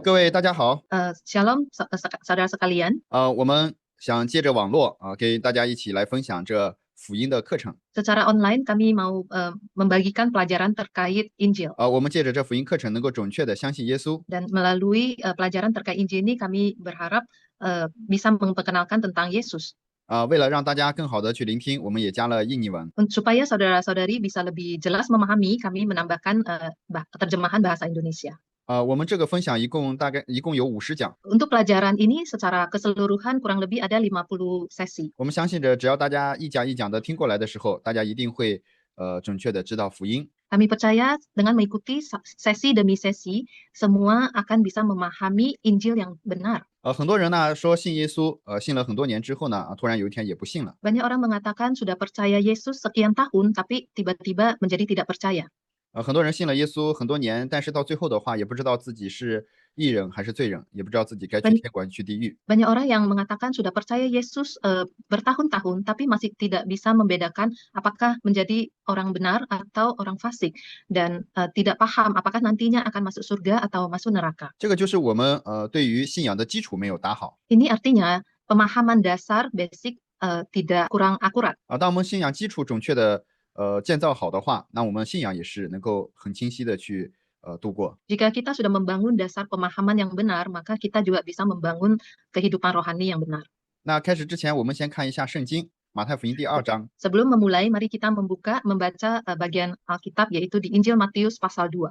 各位大家好，Shalom saudara sekalian. 我们想借着网络给大家一起来分享这福音的课程。Secara online kami mau membagikan pelajaran terkait Injil 我们借着这福音课程能够准确的相信耶稣。 dan melalui pelajaran terkait Injil ini kami berharap bisa memperkenalkan tentang Yesus. 为了让大家更好的去聆听，我们也加了印尼文。 Supaya saudara-saudari bisa lebih jelas memahami, kami menambahkan terjemahan bahasa Indonesia. 我们这个分享一共有50讲。 Untuk pelajaran ini secara keseluruhan kurang lebih ada 50 sesi. 我们相信着，只要大家一讲一讲的听过来的时候，大家一定会准确的知道福音。 Kami percaya dengan mengikuti sesi demi sesi, semua akan bisa memahami Injil yang benar. 很多人呢说信耶稣，信了很多年之后呢，突然有一天也不信了。 Banyak orang mengatakan sudah percaya Yesus sekian tahun, tapi tiba-tiba menjadi tidak percaya. 很多人信了耶稣很多年，但是到最后的话，也不知道自己是义人还是罪人，也不知道自己该去天国去地狱。 Banyak orang yang mengatakan sudah percaya Yesus bertahun-tahun, tapi masih tidak bisa membedakan apakah menjadi orang benar atau orang fasik, dan tidak paham apakah nantinya akan masuk surga atau masuk neraka. 这个就是我们对于信仰的基础没有打好。 Ini artinya pemahaman dasar basic tidak kurang akurat. 当我们信仰基础准确的建造好的话，那我们信仰也是能够很清晰的去度过。 Jika kita sudah membangun dasar pemahaman yang benar, maka kita juga bisa membangun kehidupan rohani yang benar. 那开始之前，我们先看一下圣经马太福音第2章。 Sebelum memulai, mari kita membaca bagian Alkitab, yaitu di Injil Matius pasal 2.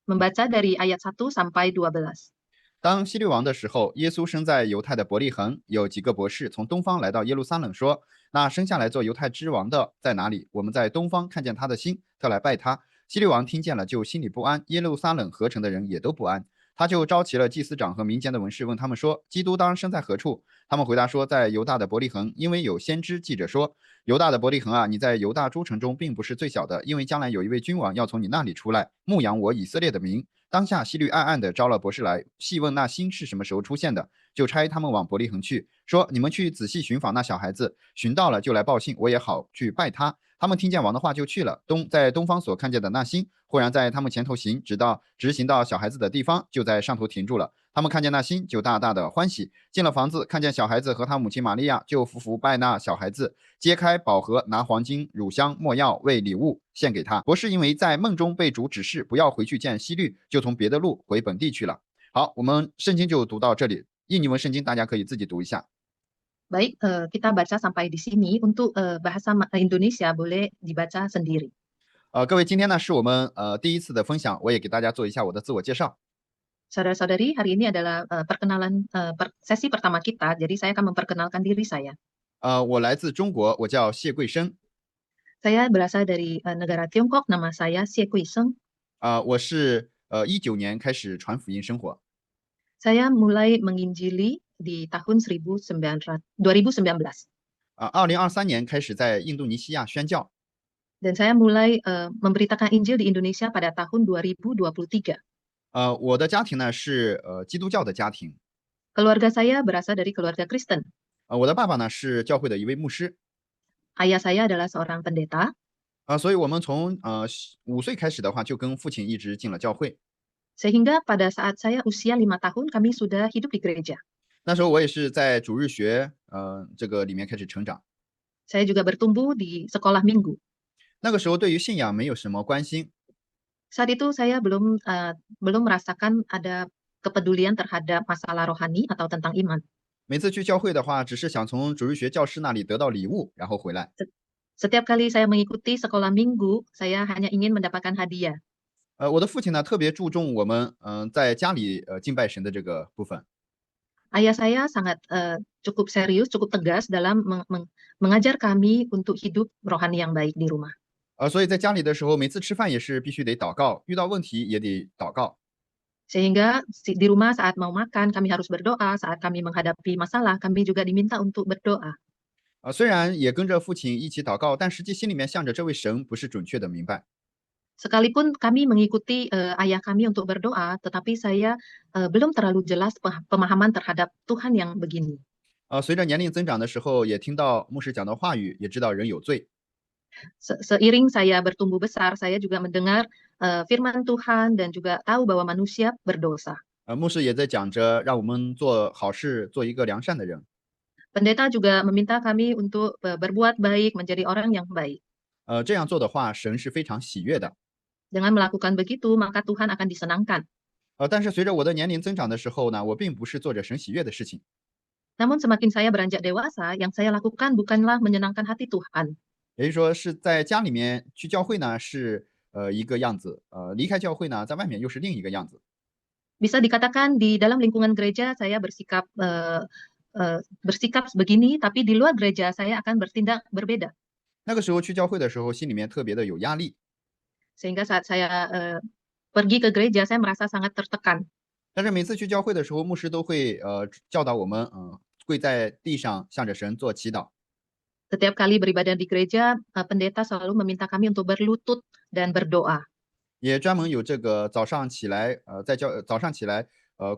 Membaca dari ayat 1 sampai 12. 当希律王的时候，耶稣生在犹太的伯利恒，有几个博士从东方来到耶路撒冷，说：“那生下来做犹太之王的在哪里？我们在东方看见他的星，特来拜他。”希律王听见了，就心里不安；耶路撒冷合城的人也都不安。他就召集了祭司长和民间的文士，问他们说：“基督当生在何处？”他们回答说：“在犹大的伯利恒，因为有先知记着说：犹大的伯利恒啊，你在犹大诸城中并不是最小的，因为将来有一位君王要从你那里出来，牧养我以色列的民。”当下希律暗暗地招了博士来，细问那星是什么时候出现的，就差他们往伯利恒去，说：“你们去仔细寻访那小孩子，寻到了就来报信，我也好去拜他。”他们听见王的话就去了。在东方所看见的那星，忽然在他们前头行，直行到小孩子的地方，就在上头停住了。他们看见那星，就大大的欢喜。进了房子，看见小孩子和他母亲玛利亚，就伏拜那小孩子，揭开宝盒，拿黄金、乳香、没药为礼物献给他。博士因为在梦中被主指示不要回去见希律，就从别的路回本地去了。好，我们圣经就读到这里。印尼文圣经大家可以自己读一下。 Baik, kita baca sampai di sini. Untuk bahasa Indonesia boleh dibaca sendiri. 各位，今天呢是我们第一次的分享，我也给大家做一下我的自我介绍。 Saudara-saudari, hari ini adalah perkenalan sesi pertama kita, jadi saya akan memperkenalkan diri saya. 我来自中国，我叫谢贵生。 Saya berasal dari negara Tiongkok, nama saya Xie Kui Seng. 我是19年开始传福音生活。 Saya mulai menginjili di tahun 2019. 2023年开始在印度尼西亚宣教。 Dan saya mulai memberitakan Injil di Indonesia pada tahun 2023. 我的家庭呢是基督教的家庭。 Keluarga saya berasal dari keluarga Kristen. 我的爸爸呢是教会的一位牧师。 Ayah saya adalah seorang pendeta. 所以我们从5岁开始的话，就跟父亲一直进了教会。 Sehingga pada saat saya usia 5 tahun, kami sudah hidup di gereja. 那时候我也是在主日学这个里面开始成长。 Saya juga bertumbuh di sekolah minggu. 那个时候对于信仰没有什么关心。 Saat itu saya belum merasakan ada kepedulian terhadap masalah rohani atau tentang iman. 每次去教会的话，只是想从主日学教师那里得到礼物，然后回来。 Setiap kali saya mengikuti sekolah minggu, saya hanya ingin mendapatkan hadiah. 我的父亲呢特别注重我们在家里敬拜神的这个部分。 Ayah saya sangat cukup serius, cukup tegas dalam mengajar kami untuk hidup rohani yang baik di rumah. 所以在家里的时候，每次吃饭也是必须得祷告，遇到问题也得祷告。 Sehingga di rumah saat mau makan, kami harus berdoa. Saat kami menghadapi masalah, kami juga diminta untuk berdoa. 虽然也跟着父亲一起祷告，但实际心里面向着这位神不是准确的明白。 Sekalipun kami mengikuti ayah kami untuk berdoa, tetapi saya belum terlalu jelas pemahaman terhadap Tuhan yang begini. 随着年龄增长的时候，也听到牧师讲的话语，也知道人有罪。 Seiring saya bertumbuh besar, saya juga mendengar firman Tuhan dan juga tahu bahwa manusia berdosa. 牧师也在讲着让我们做好事，做一个良善的人。Pendeta juga meminta kami untuk berbuat baik, menjadi orang yang baik. 这样做的话，神是非常喜悦的。Dengan melakukan begitu, maka Tuhan akan disenangkan. 但是随着我的年龄增长的时候呢，我并不是做着神喜悦的事情。Namun semakin saya beranjak dewasa, yang saya lakukan bukanlah menyenangkan hati Tuhan. 也就是说，是在家里面去教会呢是一个样子，离开教会呢，在外面又是另一个样子。Bisa dikatakan di dalam lingkungan gereja saya bersikap begini, tapi di luar gereja saya akan bertindak berbeda. 那个时候去教会的时候，心里面特别的有压力。Sehingga saat saya pergi ke gereja, saya merasa sangat tertekan. 但是每次去教会的时候，牧师都会教导我们，跪在地上向着神做祈祷。 Setiap kali beribadah di gereja, pendeta selalu meminta kami untuk berlutut dan berdoa. 也专门有这个早上起来，早上起来，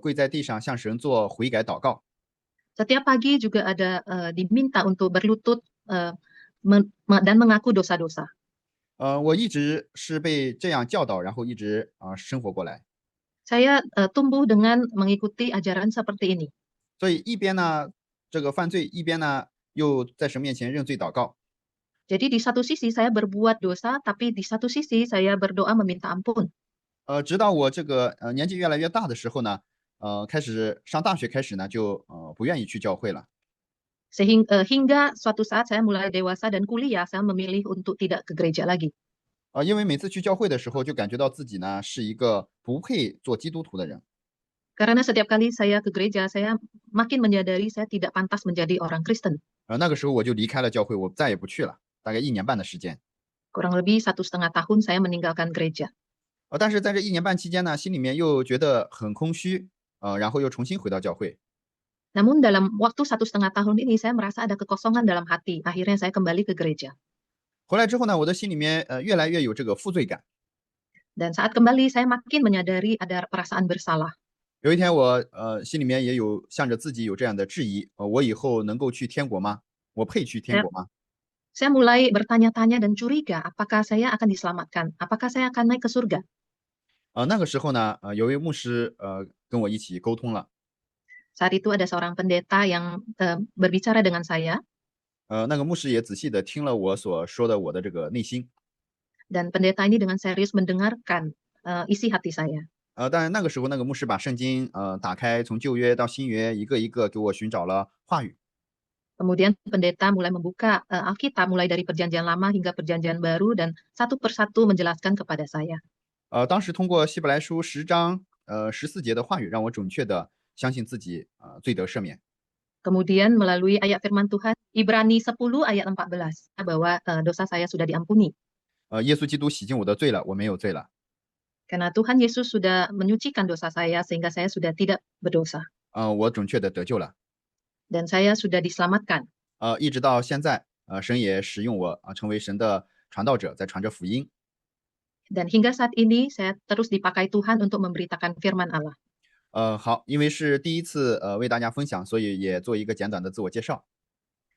跪在地上向神做悔改祷告。 Setiap pagi juga ada diminta untuk berlutut dan mengaku dosa-dosa. 我一直是被这样教导，然后一直生活过来。 Saya tumbuh dengan mengikuti ajaran seperti ini. 所以一边呢这个犯罪，一边呢又在神面前认罪祷告。 Jadi di satu sisi saya berbuat dosa, tapi di satu sisi saya berdoa meminta ampun. 直到我这个年纪越来越大的时候呢，开始上大学开始呢，就不愿意去教会了。 Hingga suatu saat saya mulai dewasa dan kuliah, saya memilih untuk tidak ke gereja lagi. 因为每次去教会的时候，就感觉到自己呢是一个不配做基督徒的人。 Karena setiap kali saya ke gereja, saya makin menyadari saya tidak pantas menjadi orang Kristen. 那个时候我就离开了教会，我再也不去了，大概1年半的时间。 Kurang lebih 1,5 tahun saya meninggalkan gereja. 但是在这1年半期间呢，心里面又觉得很空虚，然后又重新回到教会。 Namun dalam waktu 1,5 tahun ini saya merasa ada kekosongan dalam hati. Akhirnya saya kembali ke gereja. 回来之后呢，我的心里面越来越有这个负罪感。 Dan saat kembali saya makin menyadari ada perasaan bersalah. 有一天我心里面也有向着自己有这样的质疑，我以后能够去天国吗？我配去天国吗？ Saya mulai bertanya-tanya dan curiga, apakah saya akan diselamatkan? Apakah saya akan naik ke surga? 那个时候呢，有位牧师跟我一起沟通了。 Saat itu ada seorang pendeta yang berbicara dengan saya. 那个牧师也仔细的听了我所说的我的这个内心。 Dan pendeta ini dengan serius mendengarkan isi hati saya. 但那个时候那个牧师把圣经打开，从旧约到新约，一个一个给我寻找了话语。 Kemudian pendeta mulai membuka Alkitab mulai dari Perjanjian Lama hingga Perjanjian Baru dan satu persatu menjelaskan kepada saya. 当时通过希伯来书10章14节的话语，让我准确的相信自己罪得赦免。 Kemudian melalui ayat firman Tuhan Ibrani 10 ayat 14 bahwa dosa saya sudah diampuni. 耶稣基督洗净我的罪了，我没有罪了。 Karena Tuhan Yesus sudah menyucikan dosa saya sehingga saya sudah tidak berdosa. 我准确的得救了。 Dan saya sudah diselamatkan. 一直到现在，神也使用我成为神的传道者，在传着福音。 Dan hingga saat ini saya terus dipakai Tuhan untuk memberitakan firman Allah. 好，因为是第一次为大家分享，所以也做一个简短的自我介绍。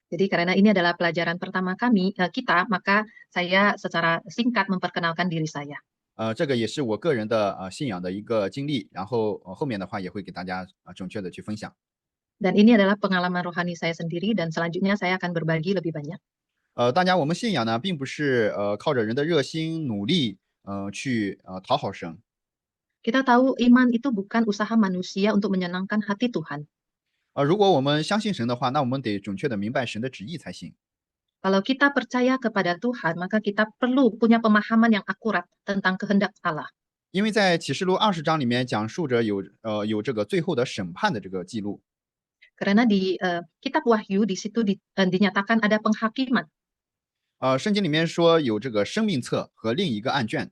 Jadi karena ini adalah pelajaran pertama kita, maka saya secara singkat memperkenalkan diri saya. 这个也是我个人的信仰的一个经历，然后后面的话也会给大家准确的去分享。 Dan ini adalah pengalaman rohani saya sendiri dan selanjutnya saya akan berbagi lebih banyak. 大家我们信仰呢，并不是靠着人的热心努力去讨好神。 Kita tahu iman itu bukan usaha manusia untuk menyenangkan hati Tuhan. 如果我们相信神的话，那我们得准确的明白神的旨意才行。 Kalau kita percaya kepada Tuhan, maka kita perlu punya pemahaman yang akurat tentang kehendak Allah. 因为在启示录20章里面讲述着有这个最后的审判的这个记录。 Karena di kitab Wahyu di situ dinyatakan ada penghakiman. 圣经里面说有这个生命册和另一个案卷。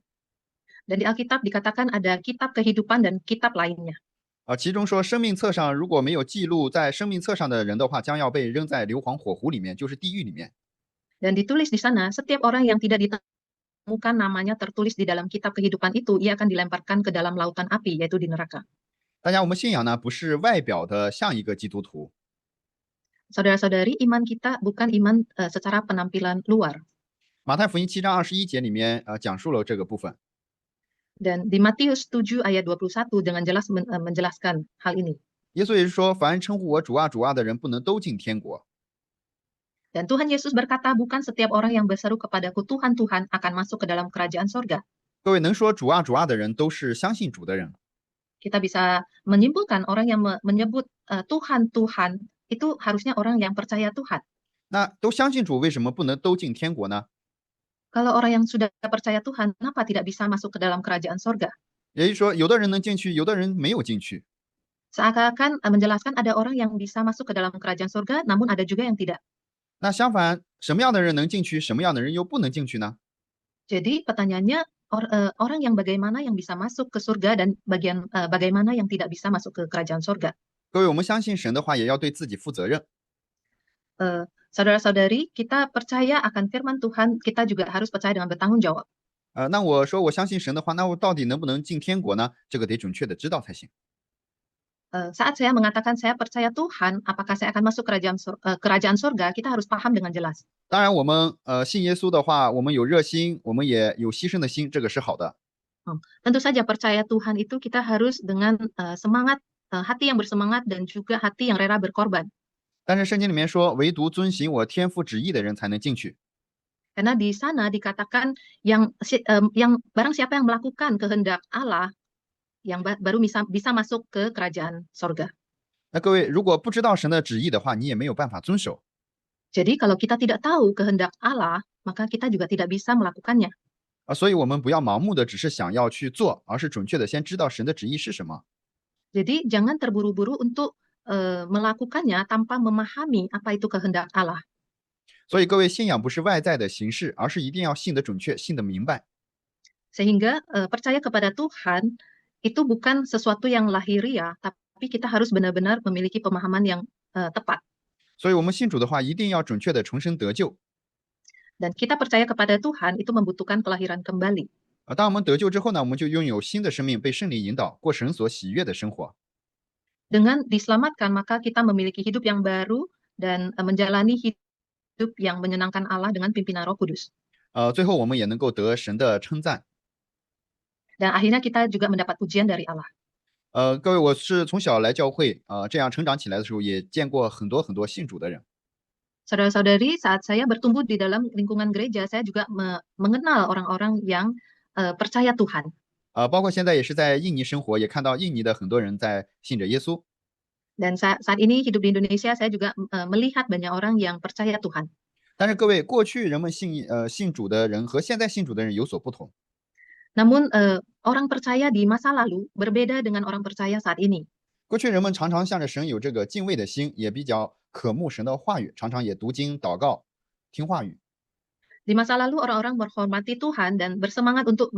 Dan di Alkitab dikatakan ada kitab kehidupan dan kitab lainnya. 其中说生命册上如果没有记录在生命册上的人的话，将要被扔在硫磺火湖里面，就是地狱里面。 Dan ditulis di sana, setiap orang yang tidak ditemukan namanya tertulis di dalam kitab kehidupan itu, ia akan dilemparkan ke dalam lautan api, yaitu di neraka. 大家，我们信仰呢，不是外表的像一个基督徒。 Saudara-saudari, iman kita bukan iman secara penampilan luar. 马太福音7章21节里面讲述了这个部分。Dan di Matius 7 ayat 21 dengan jelas menjelaskan hal ini. 耶稣也是说，凡称呼我主啊主啊的人，不能都进天国。 Dan Tuhan Yesus berkata, bukan setiap orang yang berseru kepadaku Tuhan, Tuhan akan masuk ke dalam kerajaan sorga. 各位能说主啊主啊的人，都是相信主的人。 Kita bisa menyimpulkan orang yang menyebut Tuhan, Tuhan, itu harusnya orang yang percaya Tuhan. 那都相信主，为什么不能都进天国呢？ Kalau orang yang sudah percaya Tuhan, kenapa tidak bisa masuk ke dalam kerajaan sorga? 也就是说，有的人能进去，有的人没有进去。 Seakan-akan menjelaskan ada orang yang bisa masuk ke dalam kerajaan sorga, namun ada juga yang tidak. 那相反，什么样的人能进去，什么样的人又不能进去呢？ Jadi pertanyaannya, orang yang bagaimana yang bisa masuk ke surga dan bagaimana yang tidak bisa masuk ke kerajaan sorga? 各位，我们相信神的话，也要对自己负责任。 Saudara-saudari, kita percaya akan firman Tuhan, kita juga harus percaya dengan bertanggung jawab. 那我说我相信神的话，那我到底能不能进天国呢？这个得准确的知道才行。 Saat saya mengatakan saya percaya Tuhan, apakah saya akan masuk kerajaan surga, kita harus paham dengan jelas. 当然，我们信耶稣的话，我们有热心，我们也有牺牲的心，这个是好的。 Tentu saja percaya Tuhan itu kita harus dengan semangat, hati yang bersemangat dan juga hati yang rela berkorban. 但是圣经里面说，唯独遵行我天父旨意的人才能进去。 Karena di sana dikatakan yang barang siapa yang melakukan kehendak Allah, yang baru bisa masuk ke kerajaan sorga. 那各位，如果不知道神的旨意的话，你也没有办法遵守。 Jadi kalau kita tidak tahu kehendak Allah, maka kita juga tidak bisa melakukannya. 所以我们不要盲目的只是想要去做，而是准确的先知道神的旨意是什么。 Jadi jangan terburu-buru untuk melakukannya tanpa memahami apa itu kehendak Allah. 所以各位，信仰不是外在的形式，而是一定要信得准确，信得明白。 Sehingga percaya kepada Tuhan itu bukan sesuatu yang lahiriah, tapi kita harus benar-benar memiliki pemahaman yang tepat. 所以我们信主的话，一定要准确的重生得救。 Dan kita percaya kepada Tuhan itu membutuhkan kelahiran kembali. 当我们得救之后呢，我们就拥有新的生命，被圣灵引导，过神所喜悦的生活。 Dengan diselamatkan, maka kita memiliki hidup yang baru dan menjalani hidup yang menyenangkan Allah dengan pimpinan Roh Kudus. 最后我们也能够得神的称赞。 Dan akhirnya kita juga mendapat pujian dari Allah. 各位，我是从小来教会，这样成长起来的时候，也见过很多很多信主的人。 Saudara-saudari, saat saya bertumbuh di dalam lingkungan gereja, saya juga mengenal orang-orang yang percaya Tuhan. 包括现在也是在印尼生活，也看到印尼的很多人在信着耶稣。 Dan saat ini hidup di Indonesia, saya juga melihat banyak orang yang percaya Tuhan. 但是各位，过去人们信主的人和现在信主的人有所不同。 Namun orang percaya di masa lalu berbeda dengan orang percaya saat ini. 过去人们常常向着神有这个敬畏的心，也比较渴慕神的话语，常常也读经、祷告、听话语。 Di masa lalu orang-orang menghormati Tuhan dan bersemangat untuk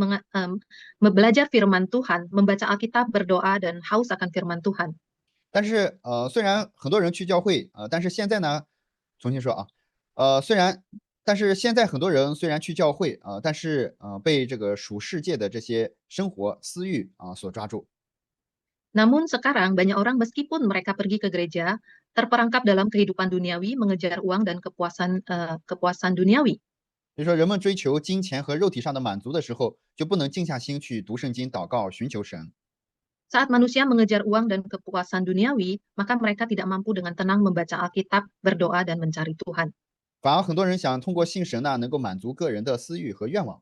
belajar firman Tuhan, membaca Alkitab, berdoa dan haus akan firman Tuhan. 但是虽然很多人去教会，但是现在呢，重新说啊，但是现在很多人虽然去教会但是被这个属世界的这些生活私欲所抓住。 Namun sekarang banyak orang meskipun mereka pergi ke gereja, terperangkap dalam kehidupan duniawi, mengejar uang dan kepuasan duniawi. 所以说，人们追求金钱和肉体上的满足的时候，就不能静下心去读圣经、祷告、寻求神。 Saat manusia mengejar uang dan kepuasan duniawi, maka mereka tidak mampu dengan tenang membaca Alkitab, berdoa dan mencari Tuhan. 反而很多人想通过信神呢，能够满足个人的私欲和愿望。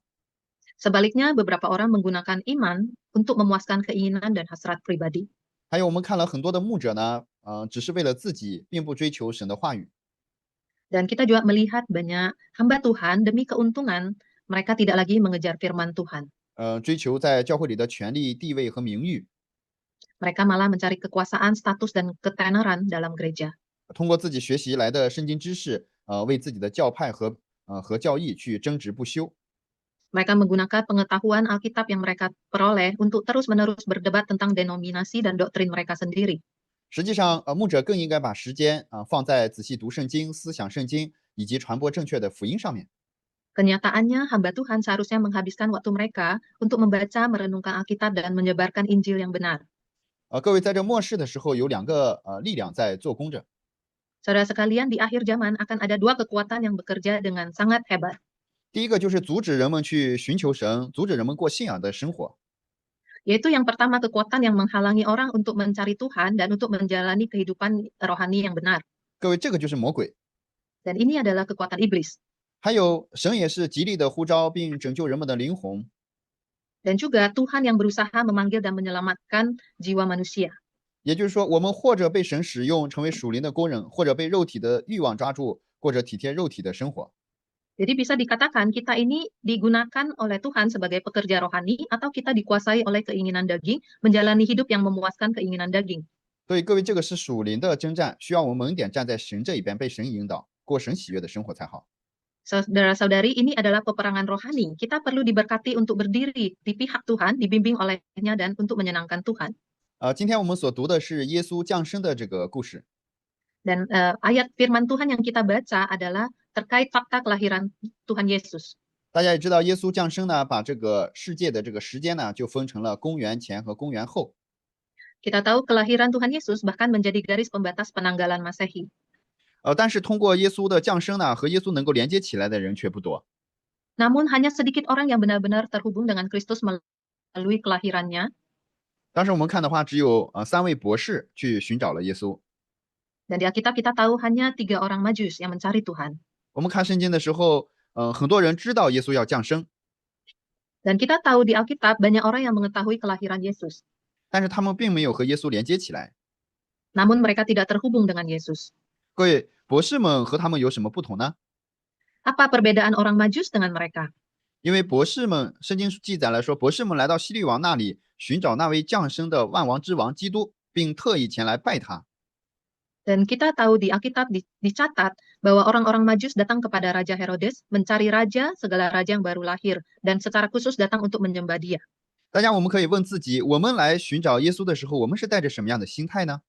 Sebaliknya, beberapa orang menggunakan iman untuk memuaskan keinginan dan hasrat pribadi. 还有我们看了很多的牧者呢，只是为了自己，并不追求神的话语。 Dan kita juga melihat banyak hamba Tuhan demi keuntungan, mereka tidak lagi mengejar firman Tuhan. 追求在教会里的权力、地位和名誉， Mereka malah mencari kekuasaan, status, dan ketenaran dalam gereja. 通过自己学习来的圣经知识，为自己的教派和教义去争执不休。 Mereka menggunakan pengetahuan Alkitab yang mereka peroleh untuk terus-menerus berdebat tentang denominasi dan doktrin mereka sendiri. 实际上，牧者更应该把时间放在仔细读圣经、思想圣经以及传播正确的福音上面。 Kenyataannya, hamba Tuhan seharusnya menghabiskan waktu mereka untuk membaca, merenungkan Alkitab, dan menyebarkan Injil yang benar. 各位，在这末世的时候，有两个力量在做工着。 Saudara sekalian, di akhir zaman akan ada dua kekuatan yang bekerja dengan sangat hebat. 第一个就是阻止人们去寻求神，阻止人们过信仰的生活。Yaitu yang pertama kekuatan yang menghalangi orang untuk mencari Tuhan dan untuk menjalani kehidupan rohani yang benar. 各位，这个就是魔鬼。Dan ini adalah kekuatan iblis. 还有，神也是极力的呼召并拯救人们的灵魂。Dan juga Tuhan yang berusaha memanggil dan menyelamatkan jiwa manusia. 也就是说，我们或者被神使用成为属灵的工人，或者被肉体的欲望抓住，过着体贴肉体的生活。 Jadi bisa dikatakan kita ini digunakan oleh Tuhan sebagai pekerja rohani atau kita dikuasai oleh keinginan daging, menjalani hidup yang memuaskan keinginan daging. 所以各位，这个是属灵的征战，需要我们猛点站在神这一边，被神引导，过神喜悦的生活才好。 Saudara-saudari, ini adalah peperangan rohani. Kita perlu diberkati untuk berdiri di pihak Tuhan, dibimbing olehnya dan untuk menyenangkan Tuhan. 今天我们所读的是耶稣降生的这个故事。 Dan ayat firman Tuhan yang kita baca adalah terkait fakta kelahiran Tuhan Yesus. 大家也知道，耶稣降生呢，把这个世界的这个时间呢，就分成了公元前和公元后。 Kita tahu kelahiran Tuhan Yesus bahkan menjadi garis pembatas penanggalan Masehi. 但是通过耶稣的降生呢，和耶稣能够连接起来的人却不多。 Namun hanya sedikit orang yang benar-benar terhubung dengan Kristus melalui kelahirannya. 当时我们看的话，只有3位博士去寻找了耶稣。 Dan di Alkitab kita tahu hanya 3 orang Majus yang mencari Tuhan. 我们看圣经的时候，很多人知道耶稣要降生， Dan kita tahu di Alkitab banyak orang yang mengetahui kelahiran Yesus. 但是他们并没有和耶稣连接起来。 Namun mereka tidak terhubung dengan Yesus. 各位，博士们和他们有什么不同呢？ Apa perbedaan orang Majus dengan mereka? 因为博士们，圣经记载了说，博士们来到希律王那里寻找那位降生的万王之王基督，并特意前来拜他。 Dan kita tahu di Alkitab dicatat bahwa orang-orang Majus datang kepada Raja Herodes mencari raja, segala raja yang baru lahir, dan secara khusus datang untuk menyembah dia. 大家我们可以问自己，我们来寻找耶稣的时候，我们是带着什么样的心态呢？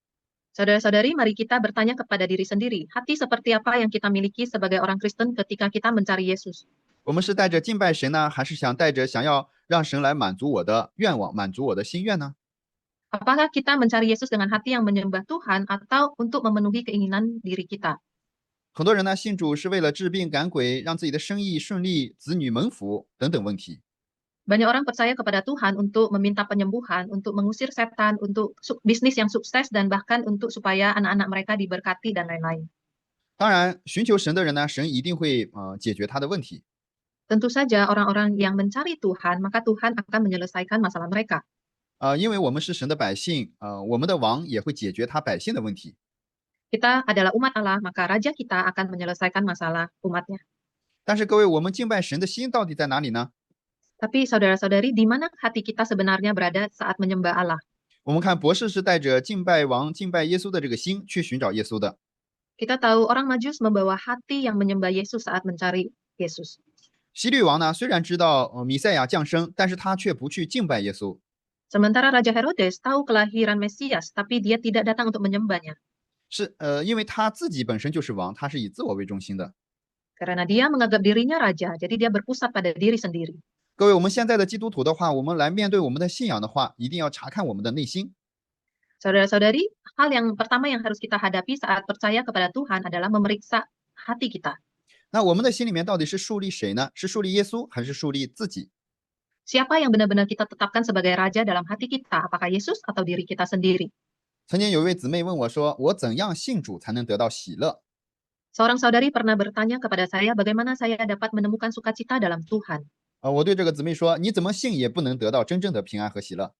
Saudara-saudari, mari kita bertanya kepada diri sendiri, hati seperti apa yang kita miliki sebagai orang Kristen ketika kita mencari Yesus? 我们是带着敬拜神呢，还是带着想要让神来满足我的愿望，满足我的心愿呢？ Apakah kita mencari Yesus dengan hati yang menyembah Tuhan atau untuk memenuhi keinginan diri kita? 很多人呢信主是为了治病赶鬼，让自己的生意顺利，子女蒙福等等问题。 Banyak orang percaya kepada Tuhan untuk meminta penyembuhan, untuk mengusir setan, untuk bisnis yang sukses, dan bahkan untuk supaya anak-anak mereka diberkati dan lain-lain. 当然，寻求神的人呢，神一定会解决他的问题。 Tentu saja orang-orang yang mencari Tuhan, maka Tuhan akan menyelesaikan masalah mereka. 因为我们是神的百姓，我们的王也会解决他百姓的问题。 Kita adalah umat Allah, maka Raja kita akan menyelesaikan masalah umatnya. 但是各位，我们敬拜神的心到底在哪里呢？ Tapi saudara-saudari, di mana hati kita sebenarnya berada saat menyembah Allah? 我们看博士是带着敬拜王、敬拜耶稣的这个心去寻找耶稣的。 Kita tahu orang Majus membawa hati yang menyembah Yesus saat mencari Yesus. 希律王呢，虽然知道弥赛亚降生，但是他却不去敬拜耶稣。 Sementara Raja Herodes tahu kelahiran Mesias, tapi dia tidak datang untuk menyembahnya. 是因为他自己本身就是王，他是以自我为中心的。 Karena dia menganggap dirinya raja, jadi dia berpusat pada diri sendiri. 各位，我们现在的基督徒的话，我们来面对我们的信仰的话，一定要查看我们的内心。 Saudara-saudari, hal yang pertama yang harus kita hadapi saat percaya kepada Tuhan adalah memeriksa hati kita. 那我们的心里面到底是树立谁呢？是树立耶稣，还是树立自己？ Siapa yang benar-benar kita tetapkan sebagai raja dalam hati kita? Apakah Yesus atau diri kita sendiri? 曾经有一位姊妹问我说：“我怎样信主才能得到喜乐？” Seorang saudari pernah bertanya kepada saya bagaimana saya dapat menemukan sukacita dalam Tuhan. 我对这个姊妹说：“你怎么信也不能得到真正的平安和喜乐。”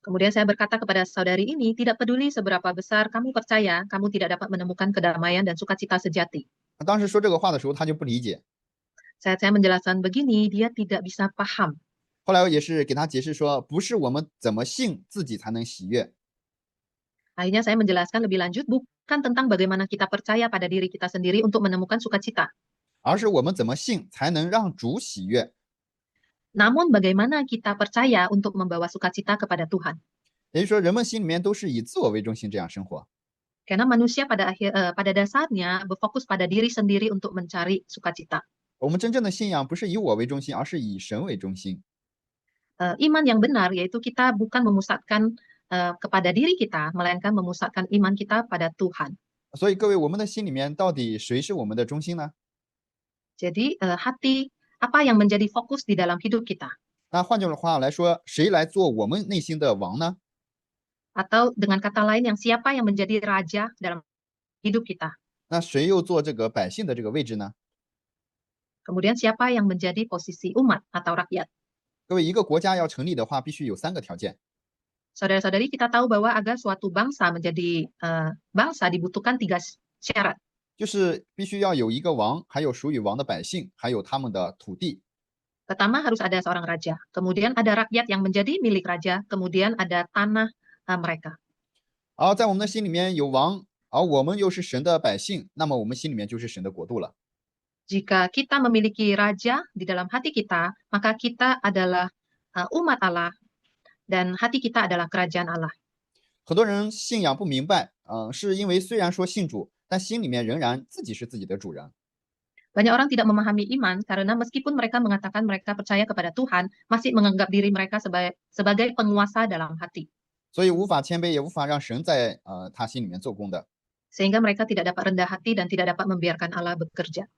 Kemudian saya berkata kepada saudari ini, tidak peduli seberapa besar kamu percaya, kamu tidak dapat menemukan kedamaian dan sukacita sejati. 当时说这个话的时候，她就不理解。 Saat saya menjelaskan begini, dia tidak bisa paham. 后来我也是给她解释说，不是我们怎么信自己才能喜悦， Akhirnya saya menjelaskan lebih lanjut, bukan tentang bagaimana kita percaya pada diri kita sendiri untuk menemukan sukacita. 而是我们怎么信才能让主喜悦。 Namun bagaimana kita percaya untuk membawa sukacita kepada Tuhan. 也就是说，人们心里面都是以自我为中心这样生活。 Karena manusia pada dasarnya berfokus pada diri sendiri untuk mencari sukacita. 我们真正的信仰不是以我为中心，而是以神为中心。 Iman yang benar yaitu kita bukan memusatkan kepada diri kita, melainkan memusatkan iman kita pada Tuhan. 所以各位，我们的心里面到底谁是我们的中心呢？ Jadi hati apa yang menjadi fokus di dalam hidup kita? 那换句话来说，谁来做我们内心的王呢？ Atau dengan kata lain yang siapa yang menjadi raja dalam hidup kita. 那谁又做这个百姓的这个位置呢？ Kemudian siapa yang menjadi posisi umat atau rakyat. 各位，一个国家要成立的话，必须有3个条件。 Saudara-saudari, kita tahu bahwa agar suatu bangsa menjadi bangsa dibutuhkan 3 syarat. 就是必须要有一个王，还有属于王的百姓，还有他们的土地。 Pertama harus ada seorang raja, kemudian ada rakyat yang menjadi milik raja, kemudian ada tanah mereka. 而在我们的心里面有王，而我们又是神的百姓，那么我们心里面就是神的国度了。 Jika kita memiliki raja di dalam hati kita, maka kita adalah umat Allah dan hati kita adalah kerajaan Allah. 很多人信仰不明白，是因为虽然说信主，但心里面仍然自己是自己的主人。 Banyak orang tidak memahami iman karena meskipun mereka mengatakan mereka percaya kepada Tuhan, masih menganggap diri mereka sebagai penguasa dalam hati. 所以无法谦卑，也无法让神在他心里面做工的。 Sehingga mereka tidak dapat rendah hati dan tidak dapat membiarkan Allah bekerja.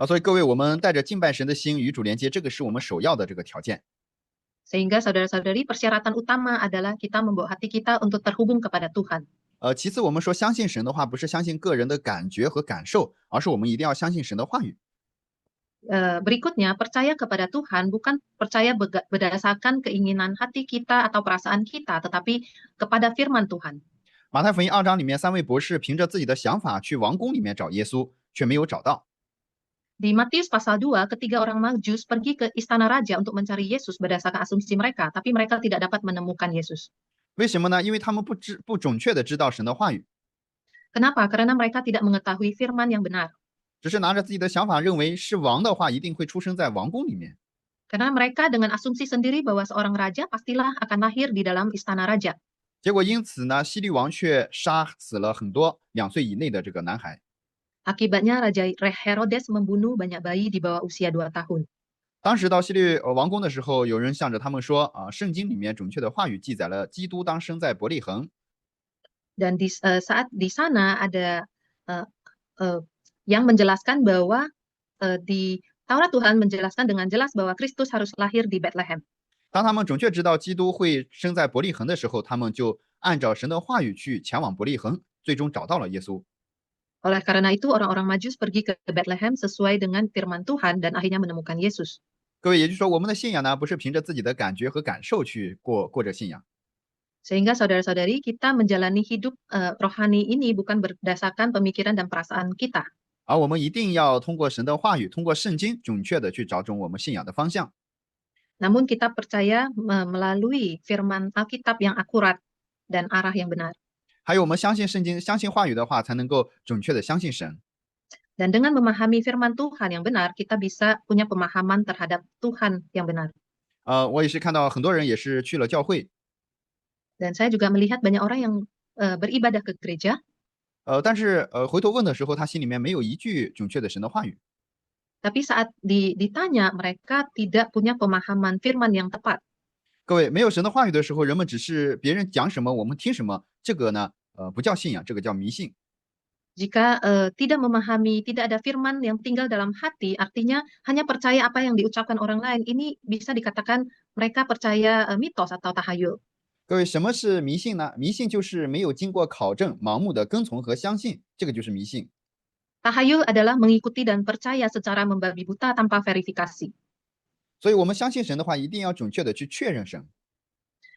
所以各位，我们带着敬拜神的心与主连接，这个是我们首要的这个条件。 Sehingga saudara-saudari, persyaratan utama adalah kita membawa hati kita untuk terhubung kepada Tuhan. 其次，我们说相信神的话，不是相信个人的感觉和感受，而是我们一定要相信神的话语。 Berikutnya, percaya kepada Tuhan bukan percaya berdasarkan keinginan hati kita atau perasaan kita, tetapi kepada firman Tuhan. 马太福音2章里面，3位博士凭着自己的想法去王宫里面找耶稣，却没有找到。 Di Matius pasal 2, ketiga orang Majus pergi ke istana raja untuk mencari Yesus berdasarkan asumsi mereka, tapi mereka tidak dapat menemukan Yesus. 为什么呢？因为他们不准确的知道神的话语， Kenapa? Karena mereka tidak mengetahui firman yang benar. 只是拿着自己的想法，认为是王的话一定会出生在王宫里面。 Karena mereka dengan asumsi sendiri bahwa seorang raja pastilah akan lahir di dalam istana raja. 结果因此呢，希律王却杀死了很多2岁以内的这个男孩。 Akibatnya Raja Herodes membunuh banyak bayi di bawah usia 2 tahun. 当时到希律王宫的时候，有人向着他们说圣经里面准确的话语记载了基督当生在伯利恒。 Dan saat di sana ada yang menjelaskan bahwa di Taurat Tuhan menjelaskan dengan jelas bahwa Kristus harus lahir di Bethlehem. 当他们准确知道基督会生在伯利恒的时候，他们就按照神的话语去前往伯利恒，最终找到了耶稣。 Oleh karena itu orang-orang Majus pergi ke Bethlehem sesuai dengan firman Tuhan dan akhirnya menemukan Yesus. 各位，也就是说，我们的信仰呢，不是凭着自己的感觉和感受去过着信仰， Sehingga saudara-saudari, kita menjalani hidup rohani ini bukan berdasarkan pemikiran dan perasaan kita. 而我们一定要通过神的话语，通过圣经，准确的去找准我们信仰的方向。 Namun kita percaya melalui firman Alkitab yang akurat dan arah yang benar. 还有，我们相信圣经，相信话语的话，才能够准确的相信神。 Dan dengan memahami firman Tuhan yang benar, kita bisa punya pemahaman terhadap Tuhan yang benar. 我也是看到很多人也是去了教会， Dan saya juga melihat banyak orang yang beribadah ke gereja, 但是回头问的时候，他心里面没有一句准确的神的话语。 tapi saat ditanya, mereka tidak punya pemahaman firman yang tepat. 各位，没有神的话语的时候，人们只是别人讲什么我们听什么，这个呢，不叫信仰，这个叫迷信。 Jika tidak memahami, tidak ada firman yang tinggal dalam hati, artinya hanya percaya apa yang diucapkan orang lain. Ini bisa dikatakan mereka percaya mitos atau tahayul. 各位，什么是迷信呢？迷信就是没有经过考证，盲目的跟从和相信，这个就是迷信。 Tahayul adalah mengikuti dan percaya secara membabi buta tanpa verifikasi. 所以，我们相信神的话，一定要准确的去确认神。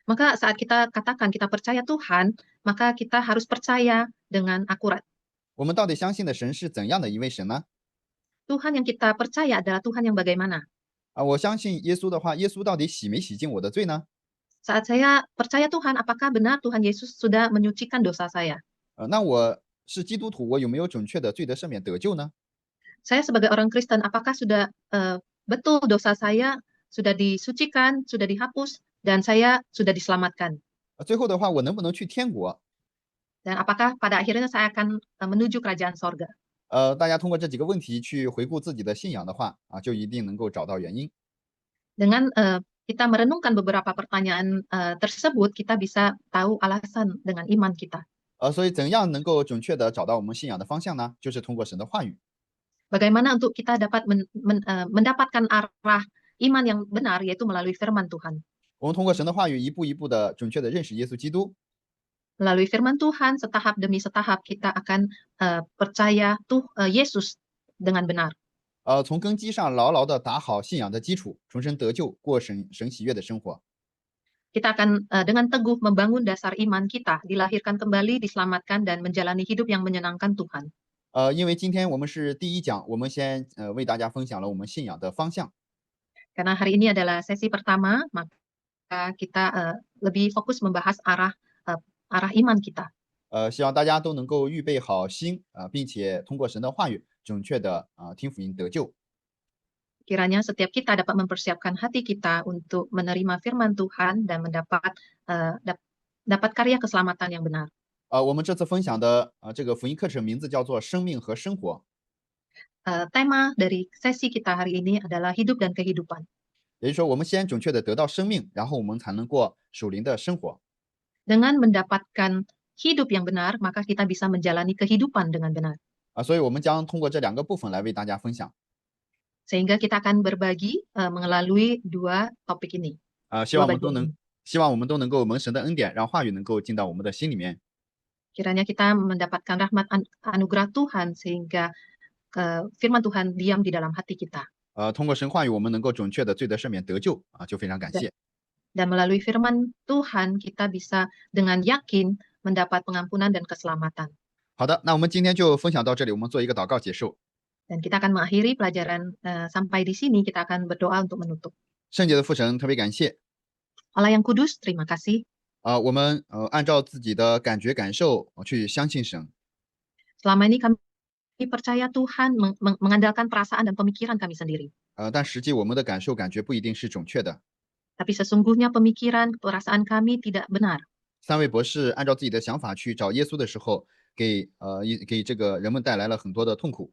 Maka saat kita katakan kita percaya Tuhan, maka kita harus percaya dengan akurat. 我们到底相信的神是怎样的一位神呢？ Tuhan yang kita percaya adalah Tuhan yang bagaimana? 我相信耶稣的话，耶稣到底洗没洗净我的罪呢？ Saat saya percaya Tuhan, apakah benar Tuhan Yesus sudah menyucikan dosa saya? 那我是基督徒，我有没有准确的罪得赦免得救呢？ Saya sebagai orang Kristen, apakah sudah betul dosa saya sudah disucikan, sudah dihapus, dan saya sudah diselamatkan? 最后的话，我能不能去天国？ Dan apakah pada akhirnya saya akan menuju kerajaan sorga? 大家通过这几个问题去回顾自己的信仰的话，就一定能够找到原因。 Dengan kita merenungkan beberapa pertanyaan tersebut, kita bisa tahu alasan dengan iman kita. 所以怎样能够准确的找到我们信仰的方向呢？就是通过神的话语。 Bagaimana untuk kita dapat mendapatkan arah iman yang benar, yaitu melalui firman Tuhan. 我们通过神的话语一步一步的准确的认识耶稣基督。 Melalui firman Tuhan, setahap demi setahap kita akan percaya Yesus dengan benar. 从根基上牢牢的打好信仰的基础，重生得救，过神喜悦的生活。 Kita akan dengan teguh membangun dasar iman kita, dilahirkan kembali, diselamatkan, dan menjalani hidup yang menyenangkan Tuhan. 因为今天我们是第一讲，我们先为大家分享了我们信仰的方向。 Karena hari ini adalah sesi pertama, maka kita lebih fokus membahas arah iman kita. 希望大家都能够预备好心并且通过神的话语准确的听福音得救。 Kiranya setiap kita dapat mempersiapkan hati kita untuk menerima firman Tuhan dan dapat karya keselamatan yang benar. 我们这次分享的这个福音课程名字叫做《生命和生活》。 Tema dari sesi kita hari ini adalah hidup dan kehidupan. 也就是说，我们先准确的得到生命，然后我们才能过属灵的生活。 Dengan mendapatkan hidup yang benar, maka kita bisa menjalani kehidupan dengan benar. 所以我们将通过这两个部分来为大家分享。 Sehingga kita akan berbagi melalui dua topik ini. 希望我们都能够蒙神的恩典，让话语能够进到我们的心里面。 Kiranya kita mendapatkan rahmat anugerah Tuhan sehingga firman Tuhan diam di dalam hati kita. 通过神话语，我们能够准确的罪得赦免得救就非常感谢。 Dan melalui firman Tuhan kita bisa dengan yakin mendapat pengampunan dan keselamatan. 好的，那我们今天就分享到这里，我们做一个祷告结束。 Dan kita akan mengakhiri pelajaran sampai di sini, kita akan berdoa untuk menutup. 圣洁的父神，特别感谢。 Allah yang kudus, terima kasih. 我们按照自己的感觉感受去相信神。 Selama ini kami percaya Tuhan, mengandalkan perasaan dan pemikiran kami sendiri. 但实际我们的感受感觉不一定是准确的。 Tapi sesungguhnya pemikiran, perasaan kami tidak benar. 三位博士按照自己的想法去找耶稣的时候，给这个人们带来了很多的痛苦。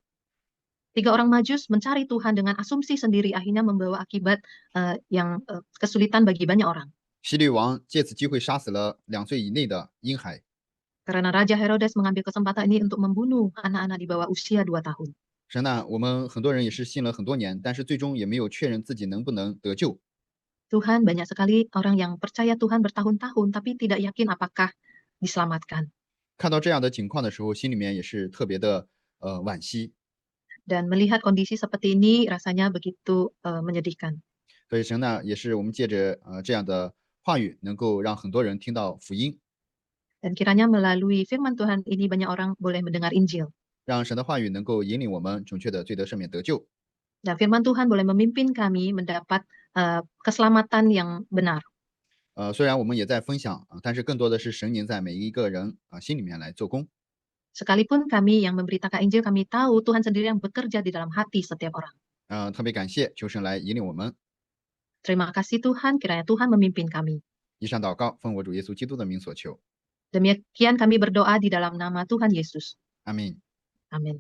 Tiga orang majus mencari Tuhan dengan asumsi sendiri, akhirnya membawa akibat yang kesulitan bagi banyak orang. 希律王借此机会杀死了2岁以内的婴孩。 Karena Raja Herodes mengambil kesempatan ini untuk membunuh anak-anak di bawah usia 2 tahun. 神呐，我们很多人也是信了很多年，但是最终也没有确认自己能不能得救。 Tuhan, banyak sekali orang yang percaya Tuhan bertahun-tahun, tapi tidak yakin apakah diselamatkan. 看到这样的情况的时候，心里面也是特别的惋惜。 Dan melihat kondisi seperti ini rasanya begitu menyedihkan. 所以神呢，也是我们借着这样的话语，能够让很多人听到福音， Dan kiranya melalui firman Tuhan ini banyak orang boleh mendengar Injil. 让神的话语能够引领我们准确的罪得赦免得救。 Dan firman Tuhan boleh memimpin kami mendapat keselamatan yang benar. 虽然我们也在分享但是更多的是神您在每一个人心里面来做工。 Sekalipun kami yang memberitakan Injil, kami tahu Tuhan sendiri yang bekerja di dalam hati setiap orang. 特别感谢，求神来引领我们。 Terima kasih Tuhan, kiranya Tuhan memimpin kami. 以上祷告，奉我主耶稣基督的名所求， Demikian kami berdoa di dalam nama Tuhan Yesus. 阿门。 Amin.